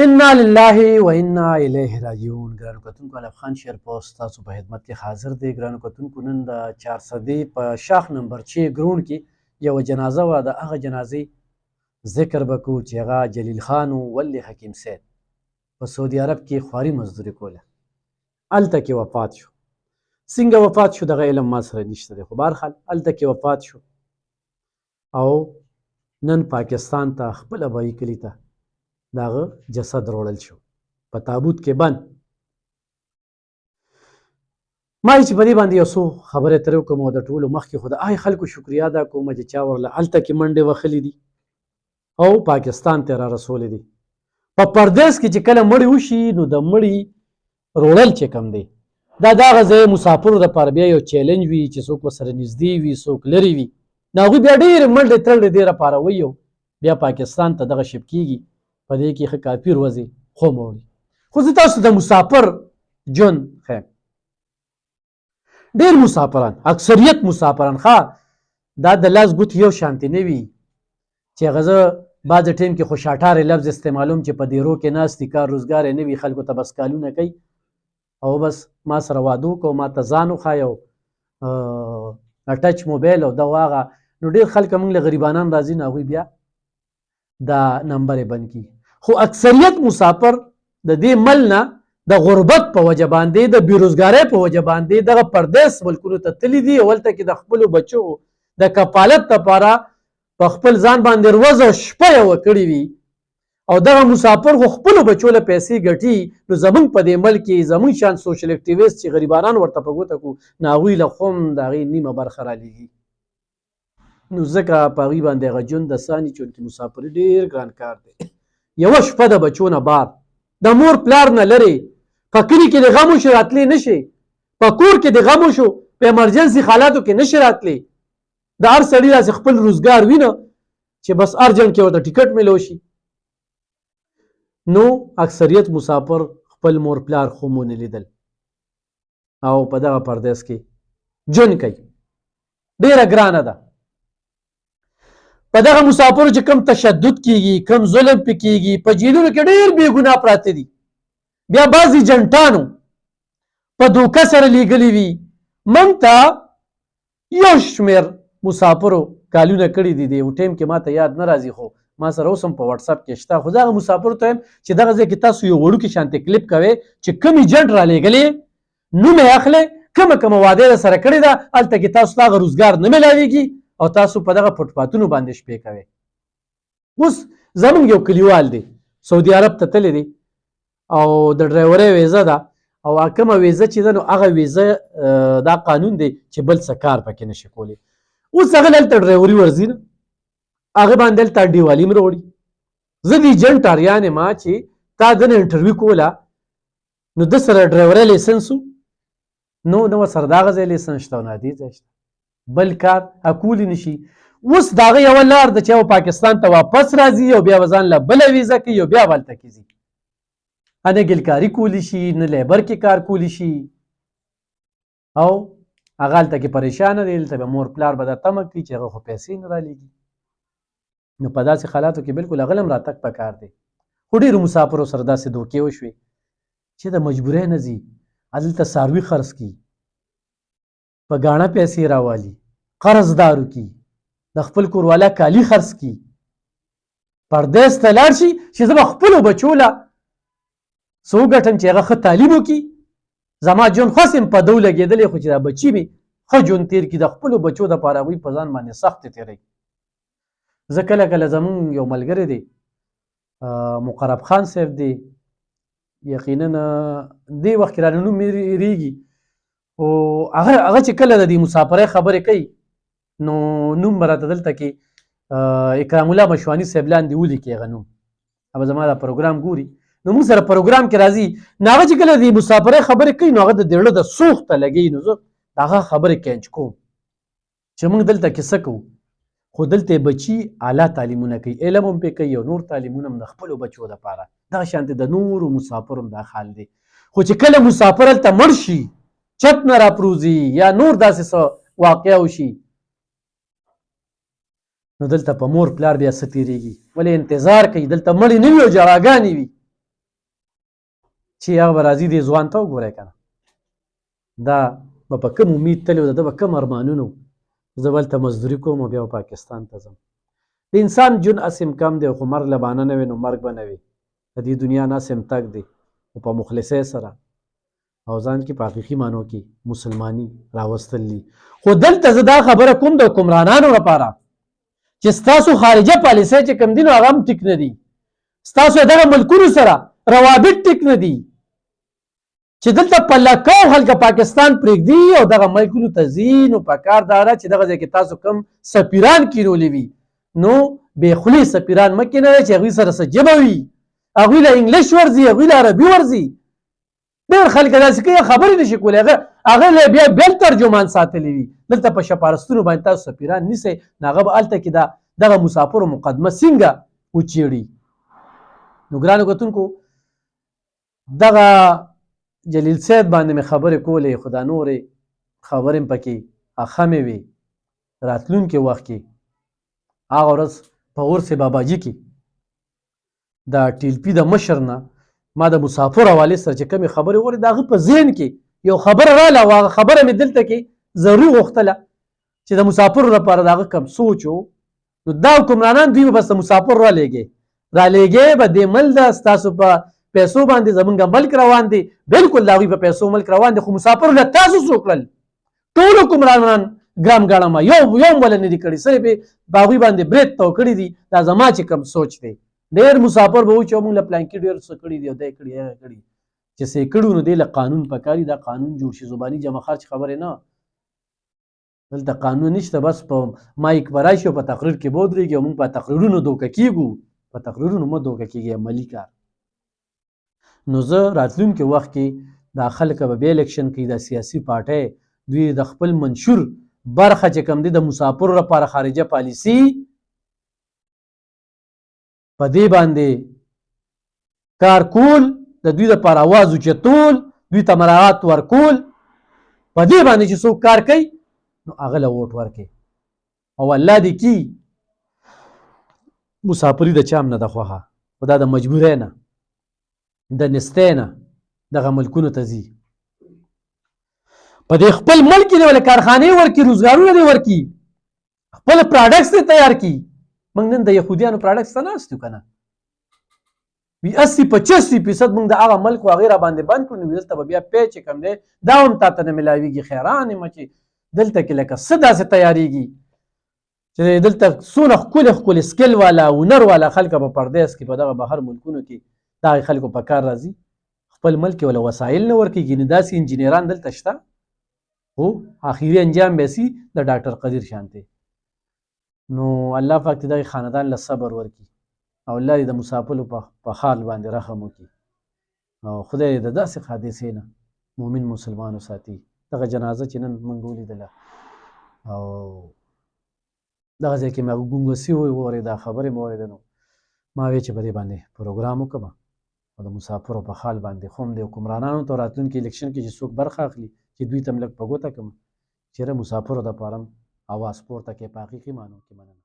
انا لله و انا الیه راجعون. ګرانو کتونکو، علف خان شیر پوسټ تاسو په خدمت کې حاضر دی. ګرانو کتونکو، نن د 400 په شاخ نمبر 6 ګرون کې یو جنازه وه. د هغه جنازې ذکر به کوو چې هغه جلیل خان ولی حکیم سید په سعودي عرب کې خواري مزدوري کوله. هلته کې وفات شو. څنګه وفات شو دغه علم ما سره نشته دی، خو بهرحال هلته کې وفات شو او نن پاکستان ته خپله ابایي کلي ته د هغه جسد روړل شو په تابوت کې بند. ما چې په دې باندې یو څو خبرې ترې وکړم او د ټولو مخکې خو د هغې خلکو شکریا ادا کوم چې چا ورله هلته کې منډې وهلي دي او پاکستان ته را رسولی دي. په پردیس کې چې کله مړی وشي نو د مړي روړل چې کم دی دا د هغه ځای مسافرو دپاره بیا یو چیلنج وي چې څوک ورسره نږدې وي څوک لرې وي، نو هغوی بیا ډېرې منډې ترړې دې لپاره وایي او بیا پاکستان ته دغه شپ کېږي. په دې کې ښه کافي روزي خوم وړي. خو زه تاسو د مسافر ژوند ښیم. ډېر مسافران، اکثریت مسافران دا د لاس ګوتې یو شانتې نه وي چې هغه زه بعضې ټایم کې خو شاټارې لفظ استعمالوم چې په دیرو کې ناست دي، کار روزګار یې نه وي، خلکو ته بس کالونه کوي او بس ما سره واده وکړو، ما ته ځان وښایه او ټچ موبایل او دغه هغه. نو ډېر خلک موږ له غریبانان راځي نو هغوی بیا دا نمبر یې بند کړي. خو اکثریت مسافر د دې مل نه د غربت په وجه باندې، د بېروزګارۍ په وجه باندې دغه پردیس ملکونو ته تللي دي او هلته کې د خپلو بچو د کفالت دپاره په خپل ځان باندې ورځ او شپه یوه کړې وي او دغه مسافر خو خپلو بچو له پیسې ګټي. نو زموږ په دې ملک کې زموږ شان سوشل اکټیویست چې غریبانان ورته په ګوته کړو نو هغوی له خو هم د هغې نیمه برخه رالیږي. نو ځکه په هغوی باندې هغه ژوند د ساني چونکې مسافري ډېر ګران کار دی. یوه شپه د بچو نه بار، د مور پلار نه لرې، په کلي کې د غم وشو راتلی نه شي، په کور کې د غم وشو په ایمرجنسي حالاتو کې نه شي راتلی. د هر سړي داسې خپل روزګار وینه چې بس ارجنټ کې ورته ټیکټ میلو شي. نو اکثریت مسافر خپل مور پلار خو مو نه لیدل او په دغه پردیس کې ژوند کوي. ډېره ګرانه ده. په دغه مسافرو چې کم تشدد کیږي، کم ظلم پې کیږي، په جیلونو کې ډېر بې ګناه پراته دي. بیا بعضې جنټانو په دوکه سره لیږلي وي. موږ ته یو شمېر مسافرو کالونه کړي دي، د یو ټایم کې ما ته یاد نه راځي خو ما سره اوس هم په وټساپ کې شته. خو دغه مسافرو ته یم چې دغه ځای کې تاسو یو وړوکي شانتې کلیپ کوئ چې کوم ایجنټ را لیږلی نوم یې اخلئ، کومه وعده یې سره کړې ده، هلته کې تاسو ته هغه روزګار نه میلاویږي او تاسو په دغه فوټپاتونو باندې شپې کوئ. اوس زموږ یو کلیوال دی سعودي عرب ته تللی دی او د ډرایورۍ ویزه ده او کومه ویزه چې ده نو هغه ویزه دا قانون دی چې بل څه کار پکې نشي کولی. اوس هغه دلته ډرایوري ورځي نه، هغه باندې دلته انډیوالي هم راوړي. زه د ایجنټ اریان یم چې تا دنه انټرویو کوله نو ده سره ډرایورۍ لایسنس و نو ورسره د هغه ځای لایسنس شته او نه دې ځای شته، بل کار کولی نشي. اوس د هغه یوه لار ده چې او پاکستان ته واپس راځي او بیا به ځان له بله ویزه کوي او بیا به هلته کې ځي. نه ګلکاري کولی شي، نه لیبر کې کار کولی شي او هغه هلته کې پریشانه دی. هلته به مور پلار به دا تمه کړي چې هغه خو پیسې نه رالیږي. نو په داسې حالاتو کې بلکل هغه هم راتګ پکار دی. خو ډېرو مسافرو سره داسې دوکې وشوې چې د مجبورۍ نه ځي، هلته څاروي خرڅ کړي، په ګاڼه پیسې راوالي، قرضدارو کړي، د خپل کوروالا کالي خرڅ کړي، پردیس ته لاړ شي چې زه به خپلو بچو له څه وګټم چې هغه ښه تعلیم وکړي، زما ژوند خوښ یم په دو لګېدلی خو چې دا بچي مې ښه ژوند تېر کړي، د خپلو بچو دپاره هغوی په ځان باندې سختې تېروي. زه کله کله زمونږ یو ملګری دی مقرب خان صاحب دی، یقینا دې وخت کې رانه نوم مې هېرېږي او هغه چې کله د دې مسافرۍ خبرې کوي نو نوم به راته دلته کې اکرام الله مشواني صاحب لاندې ولیکي هغه نوم، هغه زما دا پروګرام ګوري نو موږ سره پروګرام کې راځي. نو هغه چې کله د مسافرۍ خبرې کوي نو هغه د زړه د سوخ ته لګوي. نو زه د هغه خبرې کینچ کوم چې موږ دلته کې څه کوو، خو دلته بچي اعلی تعلیمونه کوي، علم هم پې کوي او نور تعلیمونه هم د خپلو بچو دپاره. دغه شانتې د نورو مسافرو هم دا حال دی. خو چې کله مسافر هلته مړ شي، چت نه راپروزي یا نور داسې څه واقعه وشي نو دلته په مور پلار بیا څه تېرېږي، ولې انتظار کوي، دلته مړې نه وي او جړاګانې وي. چې هغه به راځي دې ځوان ته وګورئ که نه دا به په کوم امید تللی و د ده به کوم ارمانونه و زه به هلته مزدوري کوم او بیا به پاکستان ته ځم د انسان ژوند هسې کم دی خو مرګ له بانه نه وي نو مرګ به نه وي د دې دنیا نه هسې تګ دی خو په مخلصۍ سره او ځان کې په حقیقي معنو کې مسلماني راوستل دي خو دلته زه دا خبره کوم د حکمرانانو لپاره چې ستاسو خارجه پالیسۍ چې کوم دي نو هغه هم ټیک نه دي ستاسو دغه ملکونو سره روابط ټیک نه دي چې دلته په لکاو خلکه پاکستان پرېږدي او دغه ملکونو ته ځي نو پکار دا ده چې دغه ځای کې تاسو کوم سفیران کینولي وي نو بې خولې سفیران مه کینوئ چې هغوی سره څه ژبه وي هغوی له انګلیش ورځي هغوی له عربي ورځي ډېر خلک داسې کوي خبرې نشي کولی هغه له بیا بېل ترجمان ساتلی وي دلته په شپارستونو باندې تاسو سفیران نیسئ نو هغه به هلته کې دغه مسافرو مقدمه څنګه وچیړي نو ګرانو کتونکو دغه جلیل صاحب باندې مې خبرې کولې خو دا نورې خبرې م پکې اخمې وي راتلونکي وخت کې هغه ورځ په غورس باباجي کې د ټیلپي د مشر نه ما د مسافر حوالې سره چې کومې خبرې وکړې د هغه په ذهن کې یو خبره راغله او هغه خبره مې دلته کې ضروري غوښتله چې د مسافرو لپاره د هغه کوم سوچ و نو دا حکمرانان دوی به بس د مسافر رالېږې به دې مل ده ستاسو په پیسو باندې زمونږ ملک روان دی بلکل د هغوی په پیسو ملک روان دی خو مسافرو له تاسو څه وکړل ټول حکمرانان ګرام ګاڼه ما یو وله نه دي کړي صرف یې په هغوی باندې برید تو کړي دي دا زما چې کوم سوچ دی ډېر مسافر به و چې موږ له پلانکي ډېر څه کړي دي او دی کړي هغه کړي چې څه یې کړي نو دی له قانون پکاري دا قانون جوړ شي زباني جمع خرچ خبرې نه دلته قانون نشته بس په مایک به راشي او په تقریر کې به ودرېږي او موږ په تقریرونو دوکه کېږو په تقریرونو مه دوکه کېږي عملي کار نو زه راتلونکي وخت کې دا خلک به بیا الیکشن کوي دا سیاسي پارټۍ دوی د خپل منشور برخه چې کوم دی د مسافرو لپاره خارجه پالیسي په دې باندې کار کول د دوی لپاره اواز اوچتول دوی ته مراعات ورکول په دې باندې چې څوک کار کوي نو هغه له ووټ ورکړي او الله دې کي مسافري د چا هم نه ده خوښه خو دا د مجبورۍ نه د نستۍ نه دغه ملکونو ته ځي په دې خپل ملک کې ولې کارخانې ورکړي روزګارونه دې ورکړي خپل پراډکټس دې تیار کړي موږ نن د یهودیانو پراډکټس ته ناست یو که نه وي 80-85% موږ د هغه ملک و هغې را باندې بند کړو نو دلته به بیا پی چې کوم دی دا هم تا ته نه میلاویږي خیران یم چې دلته کې لکه څه داسې تیاریږي چې دلته څونه ښکلې ښکلې سکل والا هنر والا خلکه په پردیس کې په دغه بهر ملکونو کې دغه خلکو په کار راځي خپل ملک کې ولا وسایل نه ورکېږي نو داسې انجینران دلته شته خو آخري انجام به سي د ډاکټر قدیر شانتې نو الله پاک دې دغه خاندان له صبر ورکړي او الله دې د مسافرو په حال باندې رحم وکړي او خدای د داسې حادثې نه مؤمن مسلمان وساتي دغه جنازه چې نن موږ ولیدله او دغه ځای کې مې هغه ګونګسي واورېده خبرې مې واورېده نو ما وی چې په دې باندې پروګرام وکړم او د مسافرو په حال باندې خو هم د حکمرانانو ته راتلونکي الیکشن کې چې څوک برخه اخلي چې دوی ته هم لږ په ګوته کړم چېرې مسافرو دپاره هم اواز پورته کړي په حقیقي معنو کې مننه